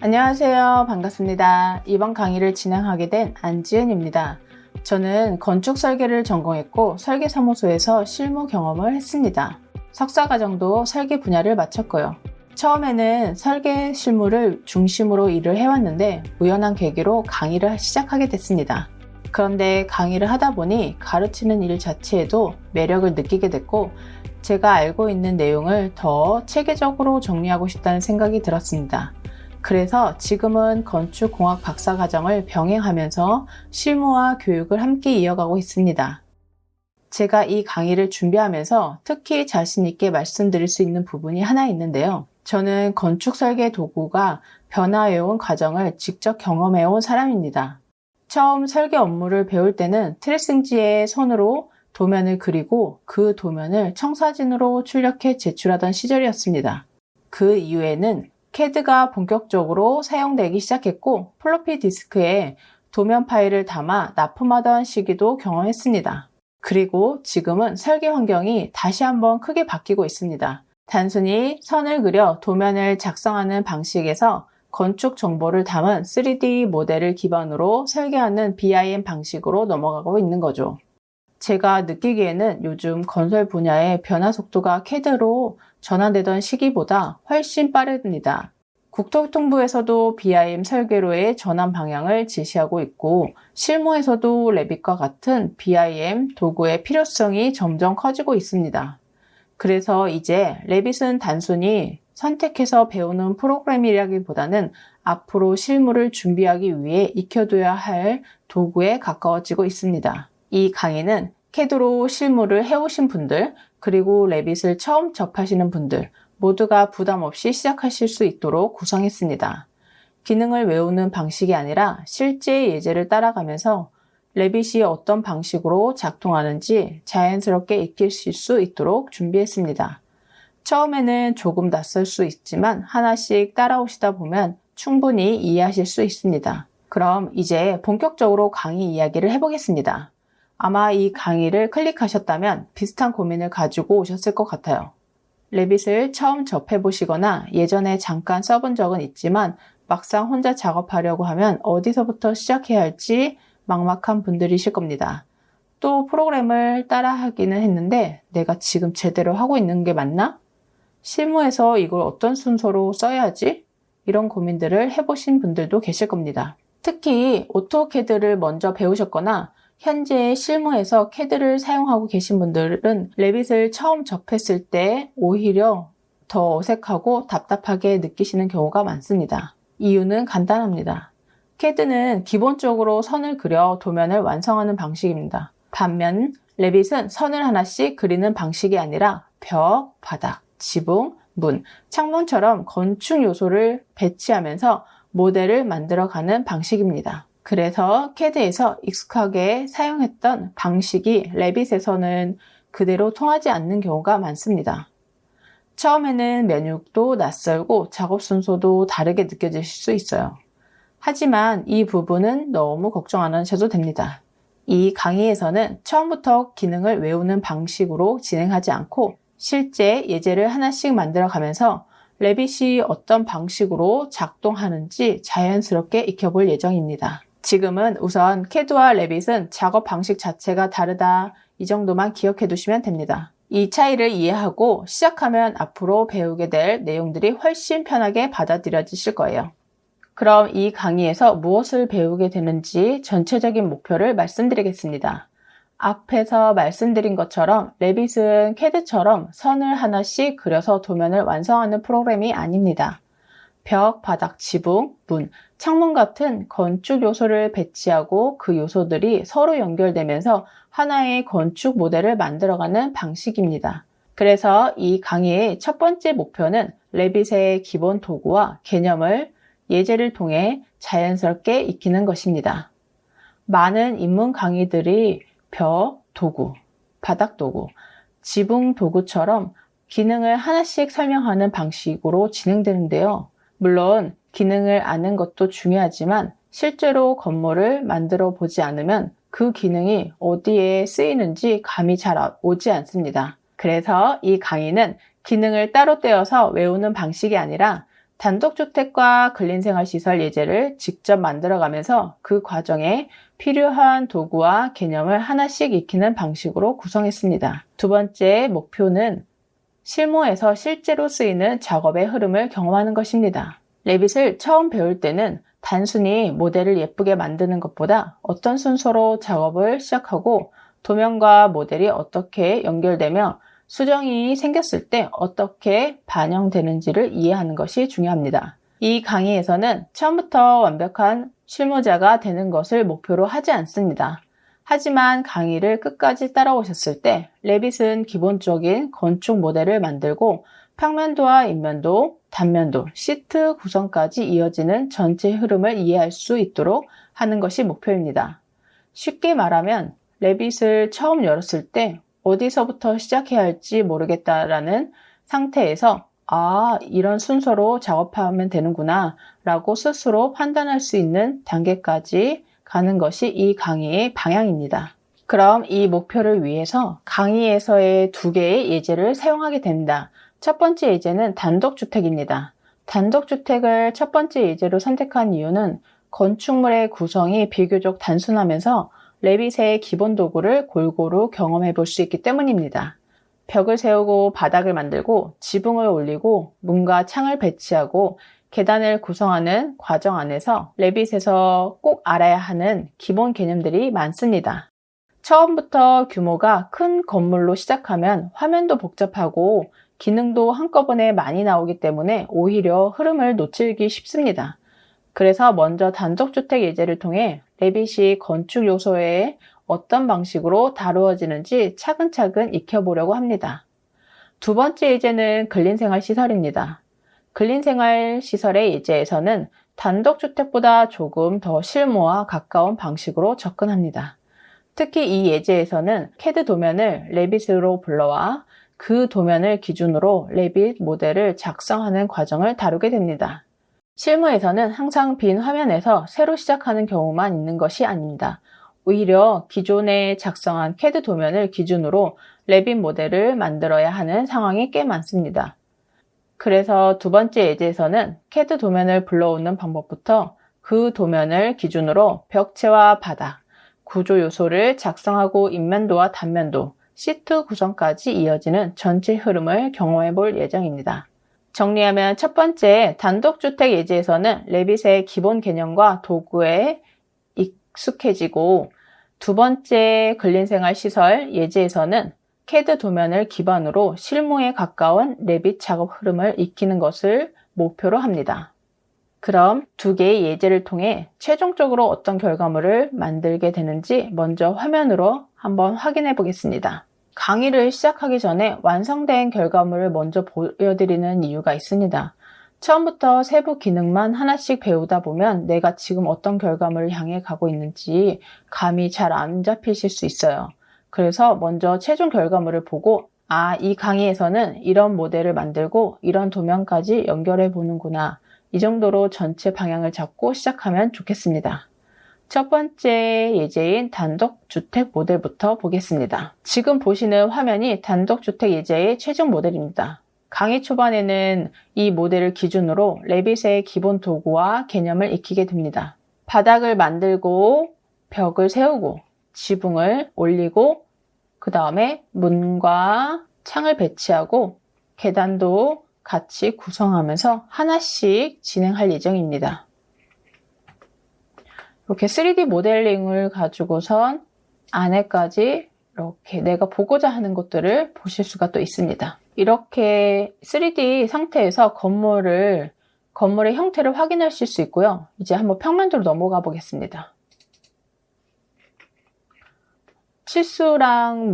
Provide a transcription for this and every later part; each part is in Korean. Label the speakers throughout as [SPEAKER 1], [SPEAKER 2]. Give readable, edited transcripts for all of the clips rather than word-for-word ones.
[SPEAKER 1] 안녕하세요. 반갑습니다. 이번 강의를 진행하게 된 안지은입니다. 저는 건축 설계를 전공했고 설계사무소에서 실무 경험을 했습니다. 석사과정도 설계 분야를 마쳤고요. 처음에는 설계 실무를 중심으로 일을 해왔는데 우연한 계기로 강의를 시작하게 됐습니다. 그런데 강의를 하다 보니 가르치는 일 자체에도 매력을 느끼게 됐고 제가 알고 있는 내용을 더 체계적으로 정리하고 싶다는 생각이 들었습니다. 그래서 지금은 건축공학 박사과정을 병행하면서 실무와 교육을 함께 이어가고 있습니다. 제가 이 강의를 준비하면서 특히 자신 있게 말씀드릴 수 있는 부분이 하나 있는데요. 저는 건축 설계 도구가 변화해온 과정을 직접 경험해온 사람입니다. 처음 설계 업무를 배울 때는 트레싱지에 손으로 도면을 그리고 그 도면을 청사진으로 출력해 제출하던 시절이었습니다. 그 이후에는 CAD가 본격적으로 사용되기 시작했고 플로피 디스크에 도면 파일을 담아 납품하던 시기도 경험했습니다. 그리고 지금은 설계 환경이 다시 한번 크게 바뀌고 있습니다. 단순히 선을 그려 도면을 작성하는 방식에서 건축 정보를 담은 3D 모델을 기반으로 설계하는 BIM 방식으로 넘어가고 있는 거죠. 제가 느끼기에는 요즘 건설 분야의 변화 속도가 CAD로 전환되던 시기보다 훨씬 빠릅니다. 국토교통부에서도 BIM 설계로의 전환 방향을 제시하고 있고 실무에서도 레빗과 같은 BIM 도구의 필요성이 점점 커지고 있습니다. 그래서 이제 레빗은 단순히 선택해서 배우는 프로그램이라기보다는 앞으로 실무를 준비하기 위해 익혀둬야 할 도구에 가까워지고 있습니다. 이 강의는 CAD로 실무를 해오신 분들, 그리고 레빗을 처음 접하시는 분들 모두가 부담 없이 시작하실 수 있도록 구성했습니다. 기능을 외우는 방식이 아니라 실제 예제를 따라가면서 레빗이 어떤 방식으로 작동하는지 자연스럽게 익히실 수 있도록 준비했습니다. 처음에는 조금 낯설 수 있지만 하나씩 따라오시다 보면 충분히 이해하실 수 있습니다. 그럼 이제 본격적으로 강의 이야기를 해보겠습니다. 아마 이 강의를 클릭하셨다면 비슷한 고민을 가지고 오셨을 것 같아요. 레빗을 처음 접해보시거나 예전에 잠깐 써본 적은 있지만 막상 혼자 작업하려고 하면 어디서부터 시작해야 할지 막막한 분들이실 겁니다. 또 프로그램을 따라하기는 했는데 내가 지금 제대로 하고 있는 게 맞나? 실무에서 이걸 어떤 순서로 써야 하지? 이런 고민들을 해보신 분들도 계실 겁니다. 특히 오토캐드를 먼저 배우셨거나 현재 실무에서 CAD를 사용하고 계신 분들은 레빗을 처음 접했을 때 오히려 더 어색하고 답답하게 느끼시는 경우가 많습니다. 이유는 간단합니다. CAD는 기본적으로 선을 그려 도면을 완성하는 방식입니다. 반면 레빗은 선을 하나씩 그리는 방식이 아니라 벽, 바닥, 지붕, 문, 창문처럼 건축 요소를 배치하면서 모델을 만들어가는 방식입니다. 그래서 CAD에서 익숙하게 사용했던 방식이 레빗에서는 그대로 통하지 않는 경우가 많습니다. 처음에는 메뉴도 낯설고 작업 순서도 다르게 느껴지실 수 있어요. 하지만 이 부분은 너무 걱정 안 하셔도 됩니다. 이 강의에서는 처음부터 기능을 외우는 방식으로 진행하지 않고 실제 예제를 하나씩 만들어가면서 레빗이 어떤 방식으로 작동하는지 자연스럽게 익혀볼 예정입니다. 지금은 우선 CAD와 레빗은 작업 방식 자체가 다르다 이 정도만 기억해 두시면 됩니다. 이 차이를 이해하고 시작하면 앞으로 배우게 될 내용들이 훨씬 편하게 받아들여지실 거예요. 그럼 이 강의에서 무엇을 배우게 되는지 전체적인 목표를 말씀드리겠습니다. 앞에서 말씀드린 것처럼 레빗은 CAD처럼 선을 하나씩 그려서 도면을 완성하는 프로그램이 아닙니다. 벽, 바닥, 지붕, 문, 창문 같은 건축 요소를 배치하고 그 요소들이 서로 연결되면서 하나의 건축 모델을 만들어가는 방식입니다. 그래서 이 강의의 첫 번째 목표는 레빗의 기본 도구와 개념을 예제를 통해 자연스럽게 익히는 것입니다. 많은 입문 강의들이 벽 도구, 바닥 도구, 지붕 도구처럼 기능을 하나씩 설명하는 방식으로 진행되는데요. 물론 기능을 아는 것도 중요하지만 실제로 건물을 만들어 보지 않으면 그 기능이 어디에 쓰이는지 감이 잘 오지 않습니다. 그래서 이 강의는 기능을 따로 떼어서 외우는 방식이 아니라 단독주택과 근린생활시설 예제를 직접 만들어가면서 그 과정에 필요한 도구와 개념을 하나씩 익히는 방식으로 구성했습니다. 두 번째 목표는 실무에서 실제로 쓰이는 작업의 흐름을 경험하는 것입니다. 레빗을 처음 배울 때는 단순히 모델을 예쁘게 만드는 것보다 어떤 순서로 작업을 시작하고 도면과 모델이 어떻게 연결되며 수정이 생겼을 때 어떻게 반영되는지를 이해하는 것이 중요합니다. 이 강의에서는 처음부터 완벽한 실무자가 되는 것을 목표로 하지 않습니다. 하지만 강의를 끝까지 따라오셨을 때 레빗은 기본적인 건축 모델을 만들고 평면도와 인면도, 단면도, 시트 구성까지 이어지는 전체 흐름을 이해할 수 있도록 하는 것이 목표입니다. 쉽게 말하면 레빗을 처음 열었을 때 어디서부터 시작해야 할지 모르겠다라는 상태에서 이런 순서로 작업하면 되는구나 라고 스스로 판단할 수 있는 단계까지 가는 것이 이 강의의 방향입니다. 그럼 이 목표를 위해서 강의에서의 두 개의 예제를 사용하게 됩니다. 첫 번째 예제는 단독주택입니다. 단독주택을 첫 번째 예제로 선택한 이유는 건축물의 구성이 비교적 단순하면서 레빗의 기본 도구를 골고루 경험해 볼 수 있기 때문입니다. 벽을 세우고 바닥을 만들고 지붕을 올리고 문과 창을 배치하고 계단을 구성하는 과정 안에서 레빗에서 꼭 알아야 하는 기본 개념들이 많습니다. 처음부터 규모가 큰 건물로 시작하면 화면도 복잡하고 기능도 한꺼번에 많이 나오기 때문에 오히려 흐름을 놓치기 쉽습니다. 그래서 먼저 단독주택 예제를 통해 레빗이 건축 요소에 어떤 방식으로 다루어지는지 차근차근 익혀보려고 합니다. 두 번째 예제는 근린생활시설입니다. 근린생활시설의 예제에서는 단독주택보다 조금 더 실무와 가까운 방식으로 접근합니다. 특히 이 예제에서는 CAD 도면을 레빗으로 불러와 그 도면을 기준으로 레빗 모델을 작성하는 과정을 다루게 됩니다. 실무에서는 항상 빈 화면에서 새로 시작하는 경우만 있는 것이 아닙니다. 오히려 기존에 작성한 CAD 도면을 기준으로 레빗 모델을 만들어야 하는 상황이 꽤 많습니다. 그래서 두 번째 예제에서는 CAD 도면을 불러오는 방법부터 그 도면을 기준으로 벽체와 바닥, 구조 요소를 작성하고 인면도와 단면도, 시트 구성까지 이어지는 전체 흐름을 경험해 볼 예정입니다. 정리하면 첫 번째 단독주택 예제에서는 레빗의 기본 개념과 도구에 익숙해지고 두 번째 근린생활시설 예제에서는 CAD 도면을 기반으로 실무에 가까운 레빗 작업 흐름을 익히는 것을 목표로 합니다. 그럼 두 개의 예제를 통해 최종적으로 어떤 결과물을 만들게 되는지 먼저 화면으로 한번 확인해 보겠습니다. 강의를 시작하기 전에 완성된 결과물을 먼저 보여드리는 이유가 있습니다. 처음부터 세부 기능만 하나씩 배우다 보면 내가 지금 어떤 결과물을 향해 가고 있는지 감이 잘 안 잡히실 수 있어요. 그래서 먼저 최종 결과물을 보고 이 강의에서는 이런 모델을 만들고 이런 도면까지 연결해 보는구나. 이 정도로 전체 방향을 잡고 시작하면 좋겠습니다. 첫 번째 예제인 단독주택 모델부터 보겠습니다. 지금 보시는 화면이 단독주택 예제의 최종 모델입니다. 강의 초반에는 이 모델을 기준으로 레빗의 기본 도구와 개념을 익히게 됩니다. 바닥을 만들고 벽을 세우고 지붕을 올리고 그 다음에 문과 창을 배치하고 계단도 같이 구성하면서 하나씩 진행할 예정입니다. 이렇게 3D 모델링을 가지고선 안에까지 이렇게 내가 보고자 하는 것들을 보실 수가 또 있습니다. 이렇게 3D 상태에서 건물의 형태를 확인하실 수 있고요. 이제 한번 평면도로 넘어가 보겠습니다. 치수랑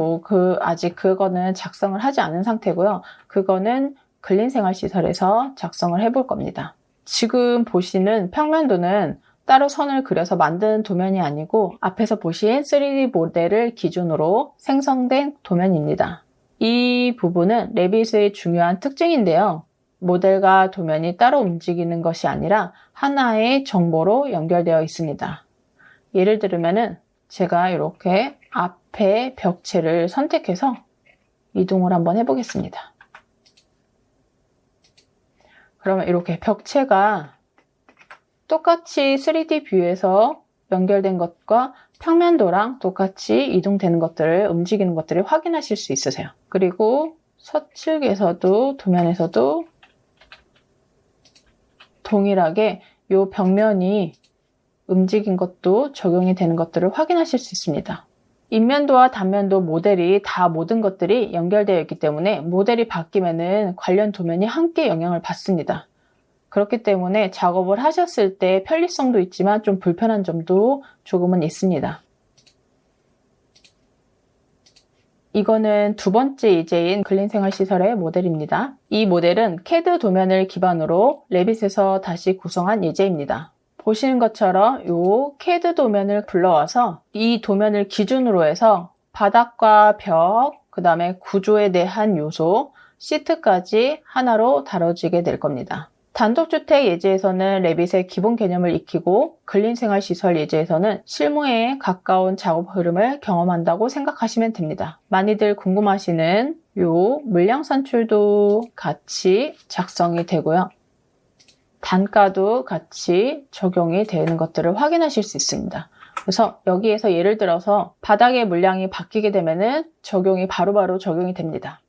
[SPEAKER 1] 아직 그거는 작성을 하지 않은 상태고요. 그거는 근린생활시설에서 작성을 해볼 겁니다. 지금 보시는 평면도는 따로 선을 그려서 만든 도면이 아니고 앞에서 보신 3D 모델을 기준으로 생성된 도면입니다. 이 부분은 레빗의 중요한 특징인데요. 모델과 도면이 따로 움직이는 것이 아니라 하나의 정보로 연결되어 있습니다. 예를 들면은 제가 이렇게 앞에 벽체를 선택해서 이동을 한번 해보겠습니다. 그러면 이렇게 벽체가 똑같이 3D 뷰에서 연결된 것과 평면도랑 똑같이 이동되는 것들을, 움직이는 것들을 확인하실 수 있으세요. 그리고 서측에서도 도면에서도 동일하게 이 벽면이 움직인 것도 적용이 되는 것들을 확인하실 수 있습니다. 인면도와 단면도 모델이 다 모든 것들이 연결되어 있기 때문에 모델이 바뀌면은 관련 도면이 함께 영향을 받습니다. 그렇기 때문에 작업을 하셨을 때 편리성도 있지만 좀 불편한 점도 조금은 있습니다. 이거는 두 번째 예제인 근린생활시설의 모델입니다. 이 모델은 CAD 도면을 기반으로 레빗에서 다시 구성한 예제입니다. 보시는 것처럼 이 CAD 도면을 불러와서 이 도면을 기준으로 해서 바닥과 벽, 그 다음에 구조에 대한 요소, 시트까지 하나로 다뤄지게 될 겁니다. 단독주택 예제에서는 레빗의 기본 개념을 익히고 근린생활시설 예제에서는 실무에 가까운 작업 흐름을 경험한다고 생각하시면 됩니다. 많이들 궁금하시는 요 물량 산출도 같이 작성이 되고요. 단가도 같이 적용이 되는 것들을 확인하실 수 있습니다. 그래서 여기에서 예를 들어서 바닥의 물량이 바뀌게 되면은 적용이 바로바로 적용이 됩니다.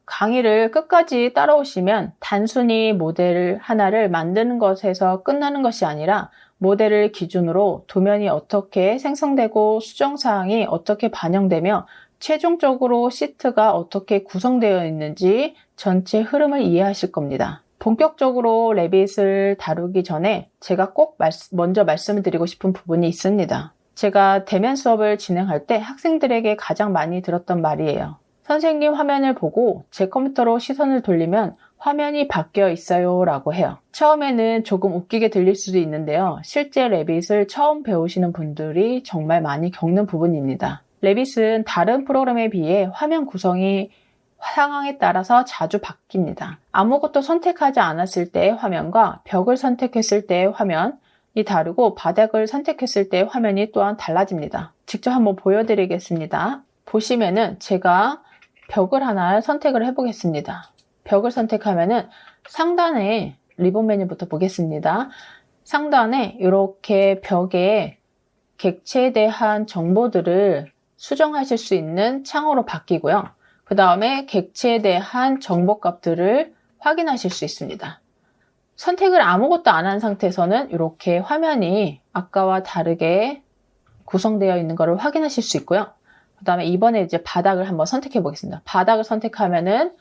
[SPEAKER 1] 강의를 끝까지 따라오시면 단순히 모델 하나를 만드는 것에서 끝나는 것이 아니라 모델을 기준으로 도면이 어떻게 생성되고 수정사항이 어떻게 반영되며 최종적으로 시트가 어떻게 구성되어 있는지 전체 흐름을 이해하실 겁니다. 본격적으로 레빗을 다루기 전에 제가 꼭 먼저 말씀을 드리고 싶은 부분이 있습니다. 제가 대면 수업을 진행할 때 학생들에게 가장 많이 들었던 말이에요. 선생님 화면을 보고 제 컴퓨터로 시선을 돌리면 화면이 바뀌어 있어요 라고 해요. 처음에는 조금 웃기게 들릴 수도 있는데요. 실제 레빗을 처음 배우시는 분들이 정말 많이 겪는 부분입니다. 레빗은 다른 프로그램에 비해 화면 구성이 상황에 따라서 자주 바뀝니다. 아무것도 선택하지 않았을 때의 화면과 벽을 선택했을 때의 화면이 다르고 바닥을 선택했을 때의 화면이 또한 달라집니다. 직접 한번 보여드리겠습니다. 보시면은 제가 벽을 하나 선택을 해보겠습니다. 벽을 선택하면은 상단에 리본 메뉴부터 보겠습니다. 상단에 이렇게 벽에 객체에 대한 정보들을 수정하실 수 있는 창으로 바뀌고요. 그 다음에 객체에 대한 정보값들을 확인하실 수 있습니다. 선택을 아무것도 안 한 상태에서는 이렇게 화면이 아까와 다르게 구성되어 있는 것을 확인하실 수 있고요. 그 다음에 이번에 이제 바닥을 한번 선택해 보겠습니다. 바닥을 선택하면은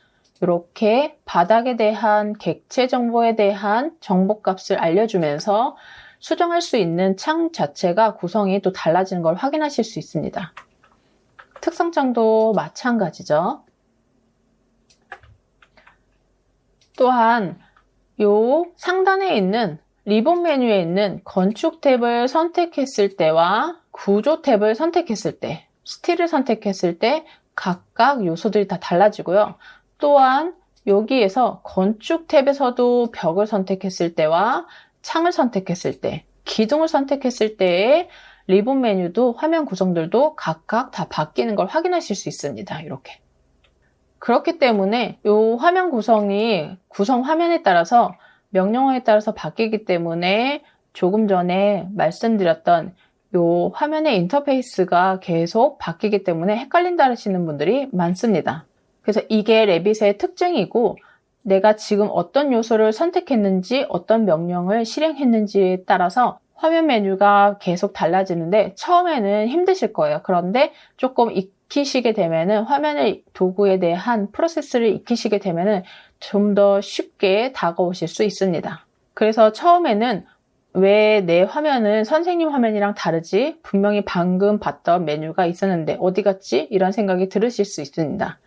[SPEAKER 1] 이렇게 바닥에 대한 객체 정보에 대한 정보값을 알려주면서 수정할 수 있는 창 자체가 구성이 또 달라지는 걸 확인하실 수 있습니다. 특성창도 마찬가지죠. 또한 요 상단에 있는 리본 메뉴에 있는 건축 탭을 선택했을 때와 구조 탭을 선택했을 때, 스틸을 선택했을 때 각각 요소들이 다 달라지고요. 또한 여기에서 건축 탭에서도 벽을 선택했을 때와 창을 선택했을 때, 기둥을 선택했을 때의 리본 메뉴도 화면 구성들도 각각 다 바뀌는 걸 확인하실 수 있습니다. 이렇게. 그렇기 때문에 이 화면 구성이 구성 화면에 따라서 명령어에 따라서 바뀌기 때문에 조금 전에 말씀드렸던 이 화면의 인터페이스가 계속 바뀌기 때문에 헷갈린다 하시는 분들이 많습니다. 그래서 이게 레빗의 특징이고 내가 지금 어떤 요소를 선택했는지 어떤 명령을 실행했는지에 따라서 화면 메뉴가 계속 달라지는데 처음에는 힘드실 거예요. 그런데 조금 익히시게 되면은 화면의 도구에 대한 프로세스를 익히시게 되면은 좀 더 쉽게 다가오실 수 있습니다. 그래서 처음에는 왜 내 화면은 선생님 화면이랑 다르지? 분명히 방금 봤던 메뉴가 있었는데 어디 갔지? 이런 생각이 들으실 수 있습니다.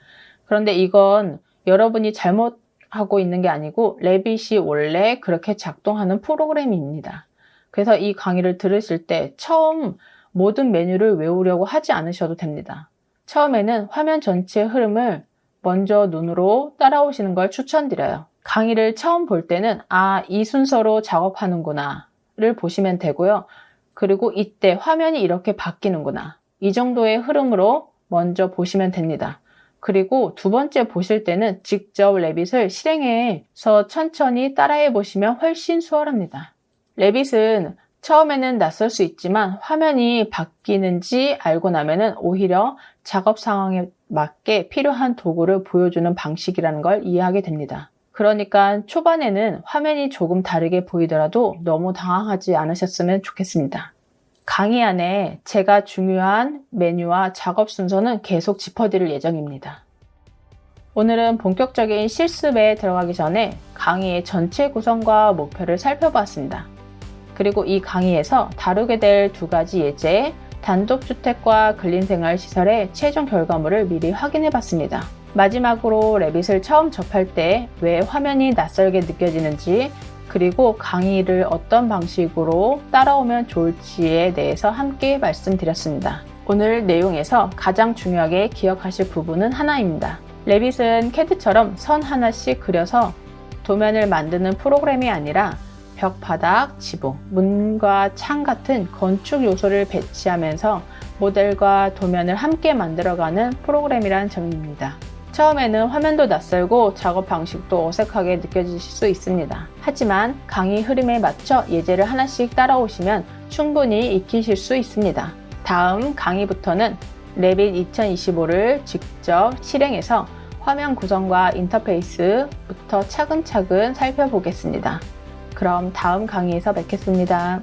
[SPEAKER 1] 그런데 이건 여러분이 잘못하고 있는 게 아니고 레빗이 원래 그렇게 작동하는 프로그램입니다. 그래서 이 강의를 들으실 때 처음 모든 메뉴를 외우려고 하지 않으셔도 됩니다. 처음에는 화면 전체의 흐름을 먼저 눈으로 따라오시는 걸 추천드려요. 강의를 처음 볼 때는 이 순서로 작업하는구나 를 보시면 되고요. 그리고 이때 화면이 이렇게 바뀌는구나 이 정도의 흐름으로 먼저 보시면 됩니다. 그리고 두 번째 보실 때는 직접 레빗을 실행해서 천천히 따라해 보시면 훨씬 수월합니다. 레빗은 처음에는 낯설 수 있지만 화면이 바뀌는지 알고 나면은 오히려 작업 상황에 맞게 필요한 도구를 보여주는 방식이라는 걸 이해하게 됩니다. 그러니까 초반에는 화면이 조금 다르게 보이더라도 너무 당황하지 않으셨으면 좋겠습니다. 강의 안에 제가 중요한 메뉴와 작업 순서는 계속 짚어드릴 예정입니다. 오늘은 본격적인 실습에 들어가기 전에 강의의 전체 구성과 목표를 살펴보았습니다. 그리고 이 강의에서 다루게 될 두 가지 예제, 단독주택과 근린생활시설의 최종 결과물을 미리 확인해 봤습니다. 마지막으로 레빗을 처음 접할 때 왜 화면이 낯설게 느껴지는지, 그리고 강의를 어떤 방식으로 따라오면 좋을지에 대해서 함께 말씀드렸습니다. 오늘 내용에서 가장 중요하게 기억하실 부분은 하나입니다. 레빗은 CAD처럼 선 하나씩 그려서 도면을 만드는 프로그램이 아니라 벽, 바닥, 지붕, 문과 창 같은 건축 요소를 배치하면서 모델과 도면을 함께 만들어가는 프로그램이라는 점입니다. 처음에는 화면도 낯설고 작업 방식도 어색하게 느껴지실 수 있습니다. 하지만 강의 흐름에 맞춰 예제를 하나씩 따라오시면 충분히 익히실 수 있습니다. 다음 강의부터는 레빗 2025를 직접 실행해서 화면 구성과 인터페이스부터 차근차근 살펴보겠습니다. 그럼 다음 강의에서 뵙겠습니다.